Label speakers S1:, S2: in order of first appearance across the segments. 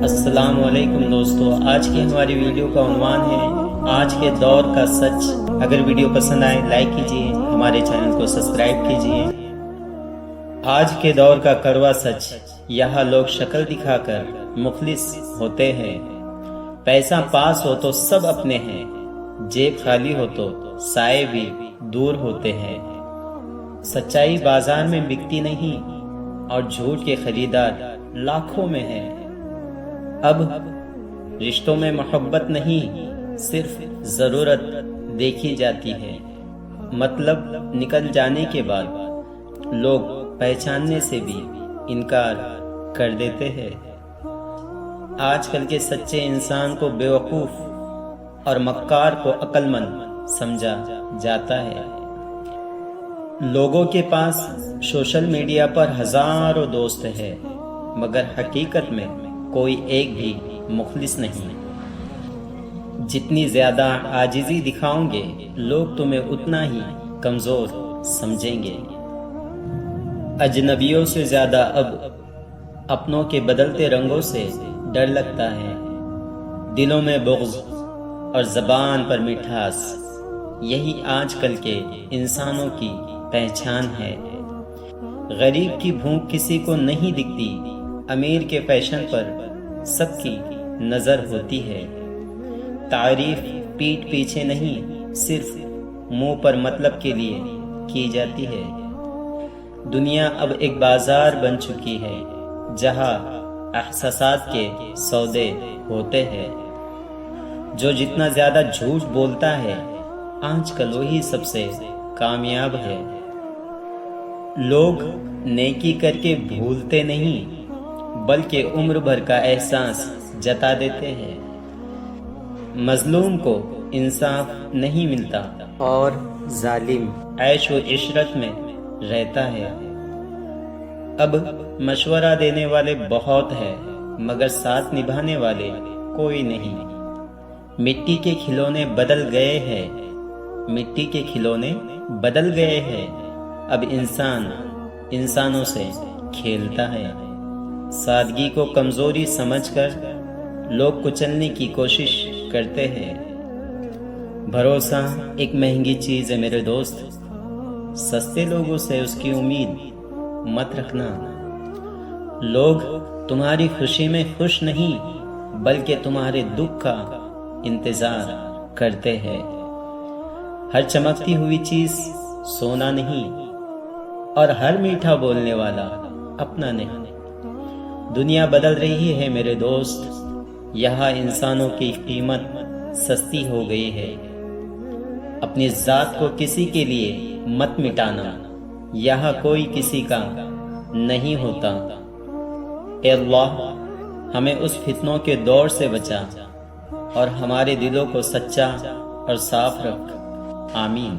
S1: السلام علیکم دوستو، آج کی ہماری ویڈیو کا عنوان ہے آج کے دور کا سچ۔ اگر ویڈیو پسند آئے لائک کیجئے، ہمارے چینل کو سبسکرائب کیجئے۔ آج کے دور کا کڑوا سچ، یہاں لوگ شکل دکھا کر مخلص ہوتے ہیں۔ پیسہ پاس ہو تو سب اپنے ہیں، جیب خالی ہو تو سائے بھی دور ہوتے ہیں۔ سچائی بازار میں بکتی نہیں اور جھوٹ کے خریدار لاکھوں میں ہیں۔ اب رشتوں میں محبت نہیں، صرف ضرورت دیکھی جاتی ہے۔ مطلب نکل جانے کے بعد لوگ پہچاننے سے بھی انکار کر دیتے ہیں۔ آج کل کے سچے انسان کو بیوقوف اور مکار کو عقل مند سمجھا جاتا ہے۔ لوگوں کے پاس سوشل میڈیا پر ہزاروں دوست ہیں، مگر حقیقت میں کوئی ایک بھی مخلص نہیں۔ جتنی زیادہ عاجزی دکھاؤ گے، لوگ تمہیں اتنا ہی کمزور سمجھیں گے۔ اجنبیوں سے زیادہ اب اپنوں کے بدلتے رنگوں سے ڈر لگتا ہے۔ دلوں میں بغض اور زبان پر مٹھاس، یہی آج کل کے انسانوں کی پہچان ہے۔ غریب کی بھوک کسی کو نہیں دکھتی، امیر کے فیشن پر سب کی نظر ہوتی ہے۔ تعریف پیٹھ پیچھے نہیں، صرف منہ پر مطلب کے لیے کی جاتی ہے۔ دنیا اب ایک بازار بن چکی ہے، جہاں احساسات کے سودے ہوتے ہیں۔ جو جتنا زیادہ جھوٹ بولتا ہے، آج کل وہی سب سے کامیاب ہے۔ لوگ نیکی کر کے بھولتے نہیں، بلکہ عمر بھر کا احساس جتا دیتے ہیں۔ مظلوم کو انصاف نہیں ملتا اور ظالم عیش و عشرت میں رہتا ہے۔ اب مشورہ دینے والے بہت ہیں، مگر ساتھ نبھانے والے کوئی نہیں۔ مٹی کے کھلونے بدل گئے ہیں، مٹی کے کھلونے بدل گئے ہیں۔ اب انسان انسانوں سے کھیلتا ہے۔ سادگی کو کمزوری سمجھ کر لوگ کچلنے کی کوشش کرتے ہیں۔ بھروسہ ایک مہنگی چیز ہے میرے دوست، سستے لوگوں سے اس کی امید مت رکھنا۔ لوگ تمہاری خوشی میں خوش نہیں، بلکہ تمہارے دکھ کا انتظار کرتے ہیں۔ ہر چمکتی ہوئی چیز سونا نہیں، اور ہر میٹھا بولنے والا اپنا نہیں۔ دنیا بدل رہی ہے میرے دوست، یہاں انسانوں کی قیمت سستی ہو گئی ہے۔ اپنی ذات کو کسی کے لیے مت مٹانا، یہاں کوئی کسی کا نہیں ہوتا۔ اے اللہ، ہمیں اس فتنوں کے دور سے بچا اور ہمارے دلوں کو سچا اور صاف رکھ، آمین۔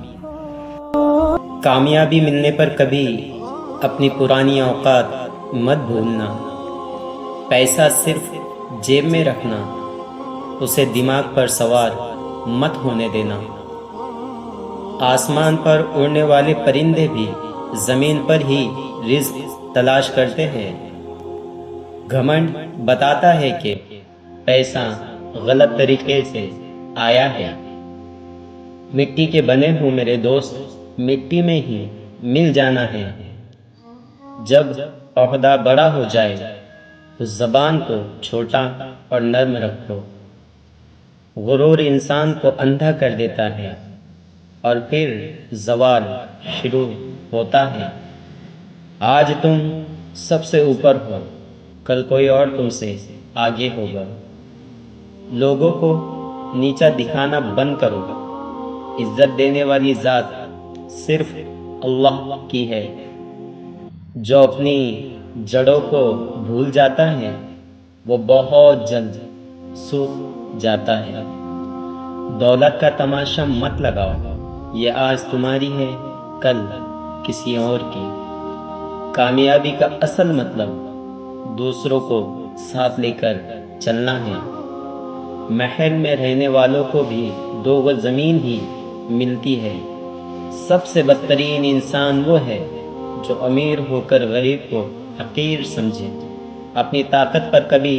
S1: کامیابی ملنے پر کبھی اپنی پرانی اوقات مت بھولنا۔ پیسہ صرف جیب میں رکھنا، اسے دماغ پر سوار مت ہونے دینا۔ آسمان پر اڑنے والے پرندے بھی زمین پر ہی رزق تلاش کرتے ہیں۔ گھمنڈ بتاتا ہے کہ پیسہ غلط طریقے سے آیا ہے۔ مٹی کے بنے ہوں میرے دوست، مٹی میں ہی مل جانا ہے۔ جب عہدہ بڑا ہو جائے تو زبان کو چھوٹا اور نرم رکھو۔ غرور انسان کو اندھا کر دیتا ہے اور پھر زوال شروع ہوتا ہے۔ آج تم سب سے اوپر ہو، کل کوئی اور تم سے آگے ہوگا۔ لوگوں کو نیچا دکھانا بند کرو، عزت دینے والی ذات صرف اللہ کی ہے۔ جو اپنی جڑوں کو بھول جاتا ہے، وہ بہت جلد سوکھ جاتا ہے۔ دولت کا تماشا مت لگاؤ، یہ آج تمہاری ہے، کل کسی اور کی۔ کامیابی کا اصل مطلب دوسروں کو ساتھ لے کر چلنا ہے۔ محل میں رہنے والوں کو بھی 2 گز زمین ہی ملتی ہے۔ سب سے بدترین انسان وہ ہے جو امیر ہو کر غریب کو حقیر سمجھے۔ اپنی طاقت پر کبھی